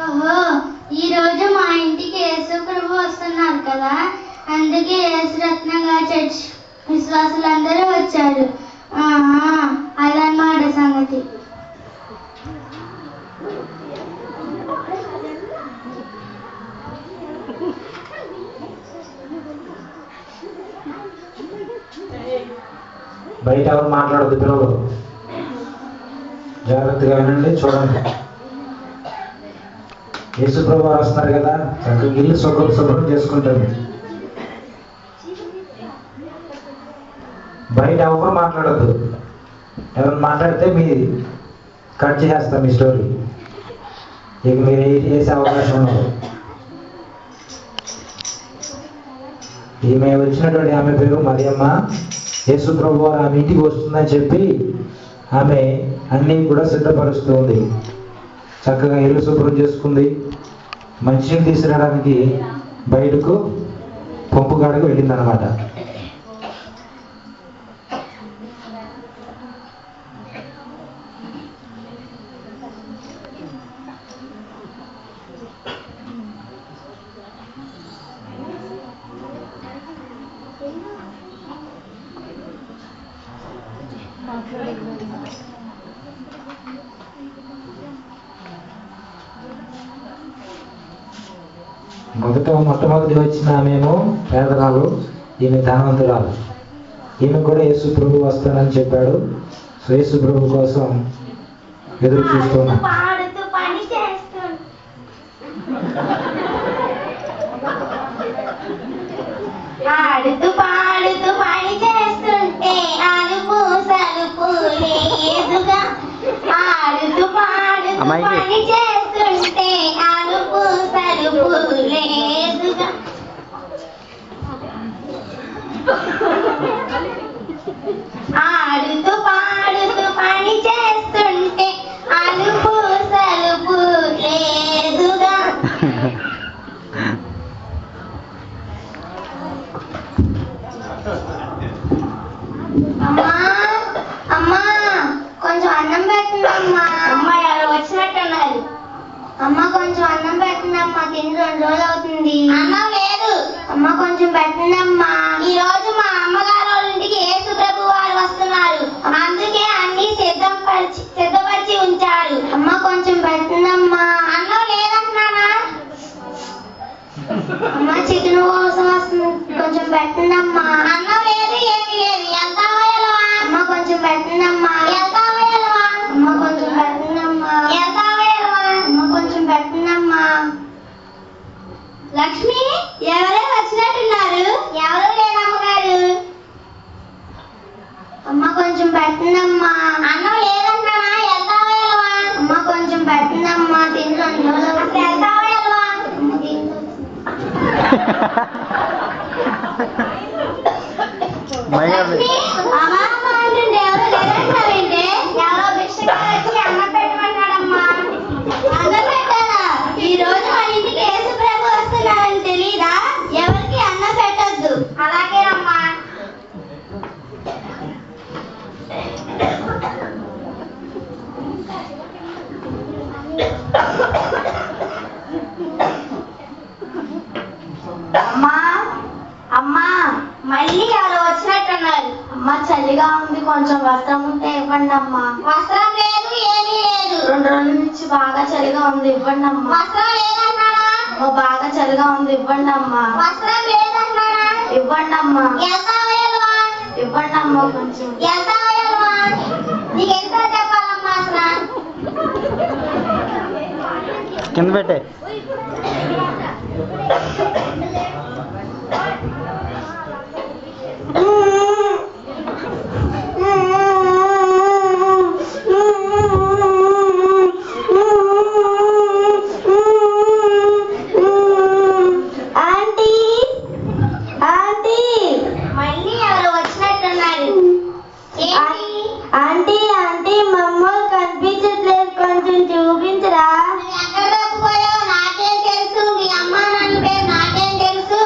ఓహో, ఈ రోజు మా ఇంటికి యేసు ప్రభు వస్తున్నారు కదా, అందుకే యేసు రత్నంగా చర్చ్ విశ్వాసులందరూ వచ్చారు. అదన్నమాట సంగతి. బయట ఎవరు మాట్లాడద్దు, పిల్లలు జాగ్రత్తగా వినండి, చూడండి. యేసు ప్రభు వారు వస్తున్నారు కదా, చక్కగా ఇల్లు శుభ్రం చేసుకుంటుంది. బయట ఎవరు మాట్లాడద్దు. ఎవరు మాట్లాడితే మీ కట్ చేసేస్తాం మీ స్టోరీ. ఇక మీరు చేసే అవకాశం ఉండదు. ఈమె వచ్చినటువంటి ఆమె పేరు మరియమ్మ. యేసు ప్రభు వారు ఆమె ఇంటికి వస్తుందని చెప్పి ఆమె అన్నీ కూడా సిద్ధపరుస్తుంది. చక్కగా ఇల్లు శుభ్రం చేసుకుంది. మంచిని తీసుకురావడానికి బయటకు పంపు కాడకు వెళ్ళింది అనమాట. మొట్టమొదటి వచ్చిన ఆమెమో పేదరాలు, ఈమె ధనవంతురాలు. ఈమె కూడా యేసు ప్రభు వస్తానని చెప్పాడు. సో యేసు ప్రభు కోసం ఎదురు చూస్తున్నాం. ఆడుతూ పాడుతూ పని చేస్తుంటే అలుపు సలుపు లేదుగా. ఆడుతూ పాడుతూ పని చేస్తుంటే అలుపు సలుపు లేదుగా. ఆడుతూ పాడుతూ పని చేస్తుంటే అలుపు సలుపు లేదుగా. అమ్మా అమ్మా, కొంచెం అన్నం పెట్టండమ్మా. అమ్మ ఎవరు వచ్చినట్టున్నారు. అమ్మ కొంచెం అన్నం పెట్టండమ్మా, తిని 2 రోజులు అవుతుంది. అన్నం లేదు. అమ్మ కొంచెం పెట్టండమ్మా. ఈ రోజు మా అమ్మగారు వాళ్ళ ఇంటికి యేసు ప్రభు వారు వస్తున్నారు, అందుకే అన్ని సిద్ధపరిచి ఉంచారు. అమ్మ కొంచెం పెట్టండమ్మా. అన్నం లేదంటున్నానా? అమ్మ చికెన్ కోసం వస్తుంది, కొంచెం పెట్టండమ్మా. అన్నం లేదు, ఏమీ లేదు. ఎంత వేయలవా? అమ్మ కొంచెం పెట్టండమ్మా. ఎంత వేయలవా? అమ్మ కొంచెం పెట్టండమ్మా. ఎంత వేయలవా? అమ్మ కొంచెం పెట్టండమ్మా. లక్ష్మి, ఎవరే వచ్చినట్టున్నారు? ఎవరు లేదమ్మగారు. అమ్మ కొంచెం పెట్టండమ్మా. అన్నం లేదంటున్నానా? ఎంత వేయలవా? అమ్మ కొంచెం పెట్టండమ్మా, తిని 2 రోజులు. ఎంత వేయలవా? అమ్మ తిని ఎవరో భిక్షగాడు వచ్చి అన్నం పెట్టమన్నాడమ్మా. అన్నం పెట్టాలా? ఈ రోజు మన ఇంటికి యేసు ప్రభు వస్తున్నాడని తెలీదా? ఎవరికి అన్నం పెట్టొద్దు. అలాగేనమ్మా. అమ్మా అమ్మా, మళ్ళీ ఎవరు వచ్చినట్టున్నారు. అమ్మ చలిగా ఉంది, కొంచెం వస్త్రం ఉంటే ఇవ్వండి అమ్మా. వస్త్రం లేదు, ఏమీ లేదు. 2 రోజుల నుంచి బాగా చలిగా ఉంది, ఇవ్వండి అమ్మా. వస్త్రం లేదన్నానా? బాగా చలిగా ఉంది, ఇవ్వండి అమ్మా. వస్త్రం లేదన్నానా? ఇవ్వండి అమ్మా. ఎంత వేయలవా? ఇవ్వండి అమ్మా. కొంచెం ఎంత వేయలవా? నీకు ఎంత చెప్పాలమ్మా అసలు? కింద పెట్టే. మళ్ళీ ఎవరు వచ్చినట్టున్నారు. ఆంటీ ఆంటీ, మమ్మల్ని కనిపించట్లేదు, కొంచెం చూపించరా? ఎక్కడ తప్పిపోయావు నాకేం తెలుసు, మీ అమ్మ నాన్న పేరు నాకేం తెలుసు.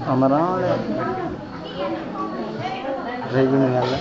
Amarão, regime ela.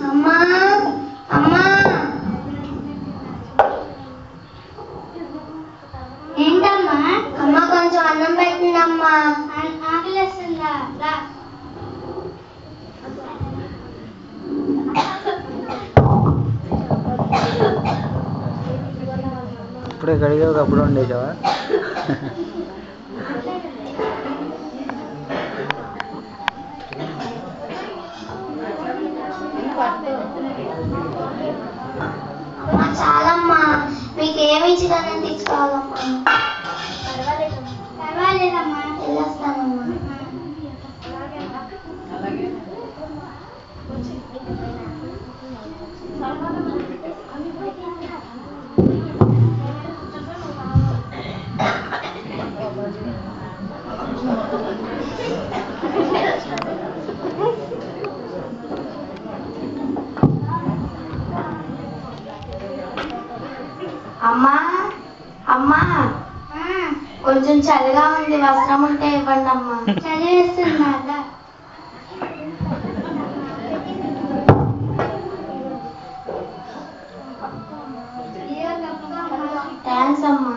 అమ్మా అమ్మా ఏంటమ్మా? అమ్మ కొంచెం అన్నం పెట్టిందమ్మా. ఆకలిస్తుందా? రా. ఇప్పుడే కడిగావు, అప్పుడు ఉండేసావా? అమ్మా చాలమ్మా, మీకేమి ఇచ్చిదానని తీసుకోవాలమ్మా. పర్వాలేదమ్మా, వెళ్ళొస్తానమ్మా. అమ్మా అమ్మా కొంచెం చలిగా ఉంది, వస్త్రం ఉంటే ఇవ్వండి అమ్మా. చలి వేస్తుందా? థ్యాంక్స్ అమ్మా.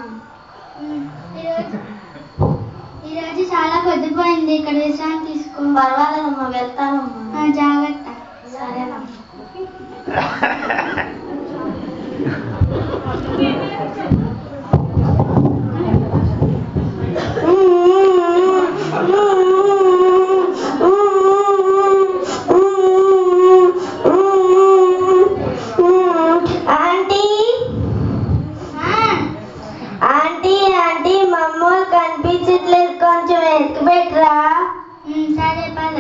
ఈరోజు చాలా పొద్దుపోయింది, ఇక్కడ విశ్రాంతి తీసుకో. పర్వాలేదమ్మా, వెళ్తానమ్మా. జాగ్రత్త. సరేనమ్మా. ఆంటీ మమ్మల్ని కనిపించట్లేదు, కొంచెం ఎత్తుకు పెట్టరా. సరే పద.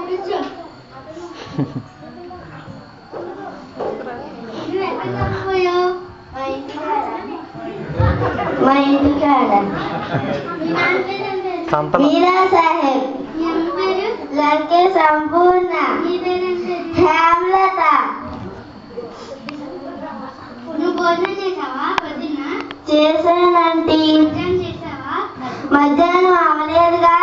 కూర్చో. నువ్వు ఎక్కడ పోయావు? మా ఇంటికాడ మీరా సాహెబ్, లంకే సంపూర్ణ, హేమలత. నువ్వు భోజనం చేసావా? పొద్దున్న చేశానంటీ. భోజనం చేసావా? మధ్యాహ్నం అవలేదుగా.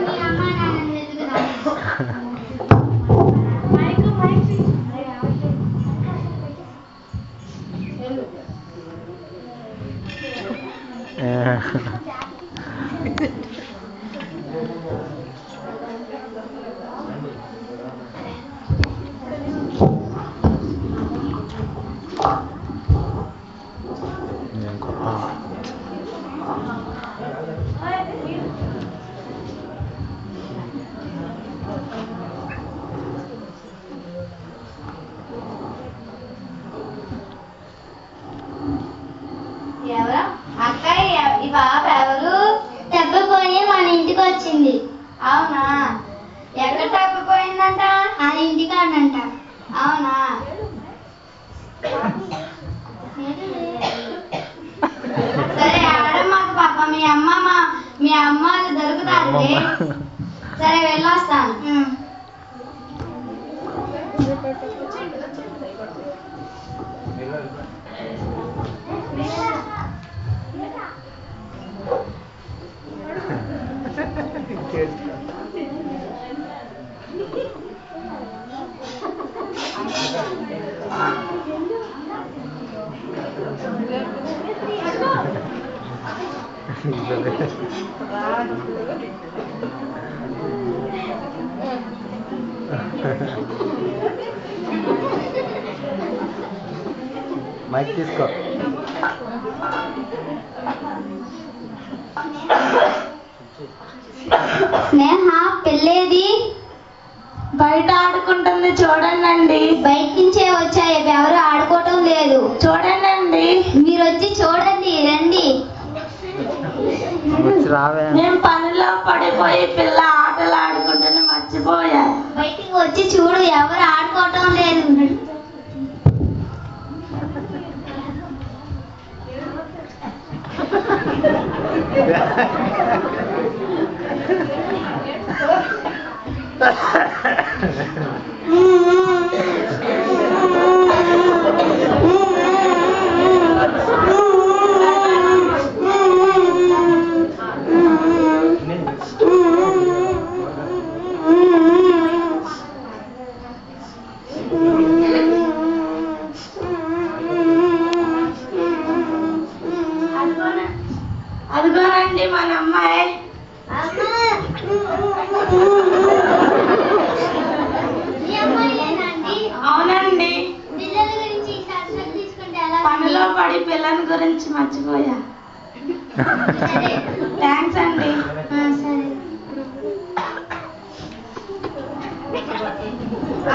మీ అమ్మ నాన్న ఎదుగుదా? అమ్మమ్మ. సరే వెళ్ళొస్తాను. మైక్ తీసుకో. స్నేహ పెళ్ళేది? బయట ఆడుకుంటుంది చూడండి. బయట నుంచే వచ్చాయి, ఎవరు ఆడుకోవటం లేదు. చూడండి. మీరు వచ్చి చూడండి, రండి. వచ్చి రావే. నేను పనిలో పడిపోయి పిల్ల ఆటలు ఆడుకుంటుంది మర్చిపోయా. బయటికి వచ్చి చూడు, ఎవరు ఆడుకోవటం లేదు. అదిగోనండి మన అమ్మాయి. అవునండి. పిల్లల గురించి శ్రద్ధ తీసుకుంటే ఎలా? పనిలో పడి పిల్లల గురించి మర్చిపోయా. థ్యాంక్స్ అండి. సరే.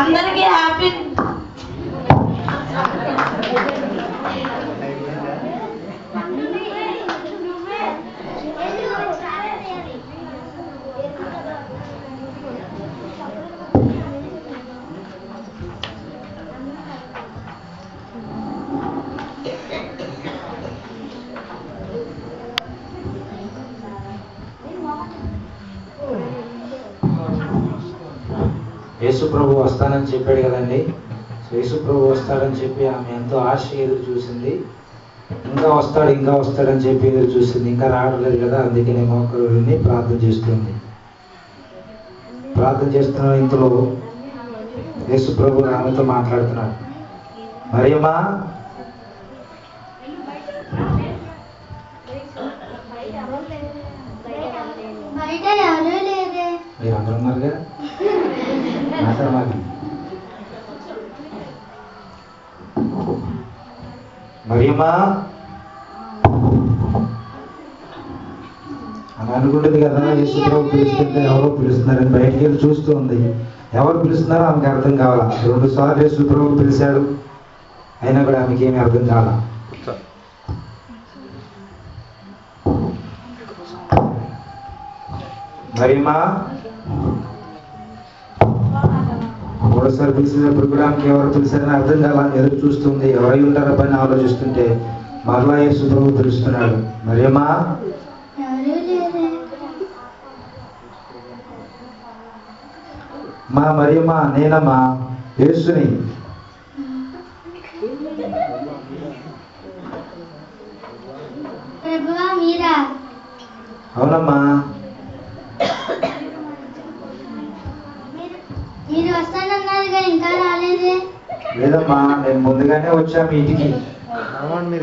అందరికీ హ్యాపీ. యేసు ప్రభు వస్తానని చెప్పాడు కదండి. యేసు ప్రభు వస్తాడని చెప్పి ఆమె ఎంతో ఆశ ఎదురు చూసింది. ఇంకా వస్తాడని చెప్పి ఎదురు చూసింది. ఇంకా రావట్లేదు కదా, అందుకనే మోకరుని ప్రార్థన చేస్తుంది. ప్రార్థన చేస్తున్న ఇంతలో యేసు ప్రభు ఆమెతో మాట్లాడుతున్నాడు. మరియమ్మా, బయట ఎవరూ లేదే. మీరు అందరూ ఉన్నారుగా, మాట్లాడమాలి. మరియమ్మా అని అనుకుంటుంది కదా. యేసు ప్రభు పిలుస్తుంటే ఎవరో పిలుస్తున్నారని బయటికి వెళ్ళి చూస్తూ ఉంది. ఎవరు పిలుస్తున్నారో ఆమెకి అర్థం కావాలా. 2 సార్లు యేసు ప్రభు పిలిచాడు, అయినా కూడా ఆమెకి ఏమీ అర్థం కావాలా. మరియమ్మా మూడోసారి పిలిచినప్పుడు కూడా ఆమెకి ఎవరు పిలిచారని అర్థం కావాలా. ఎదురు చూస్తుంది, ఎవరై ఉంటారో పని ఆలోచిస్తుంటే మరలా యేసు ప్రభు పిలుస్తున్నాడు. మరియమ్మా, ఎవరూ లేదే. మా మరియమ్మా, నేనమ్మా యేసుని. ప్రభువా, మీరా? అవునమ్మా. మీరు వస్తానన్నారుగా, ఇంకా రాలేదే. లేదమ్మా, నేను ముందుగానే వచ్చా మీ ఇంటికి.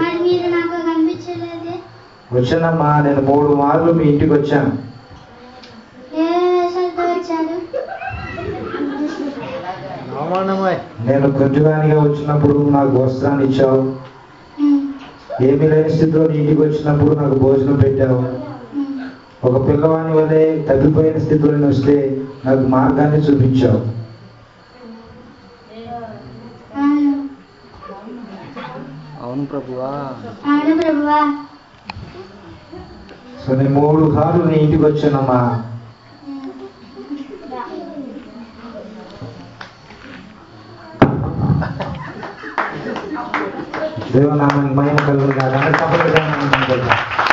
మరి మీరు నాకు కనిపించలేదే. వచ్చానమ్మా, నేను 3 మార్లు మీ ఇంటికి వచ్చాను. ఏ వేషాలతో వచ్చారు? నేను కొంచెగానిగా వచ్చినప్పుడు నాకు వస్త్రాన్ని ఇచ్చావు. ఏమీ లేని స్థితిలో నీ ఇంటికి వచ్చినప్పుడు నాకు భోజనం పెట్టావు. ఒక పిల్లవాని వలె తగ్గిపోయిన స్థితిలో వస్తే నాకు మార్గాన్ని చూపించావు. అవును ప్రభువా. అవును ప్రభువా. సో నేను 3 సార్లు నీ ఇంటికి వచ్చానమ్మా. దేవునామానికి మహిమ కలుగును గాక. అందరూ చప్పట్లు కొట్టండి.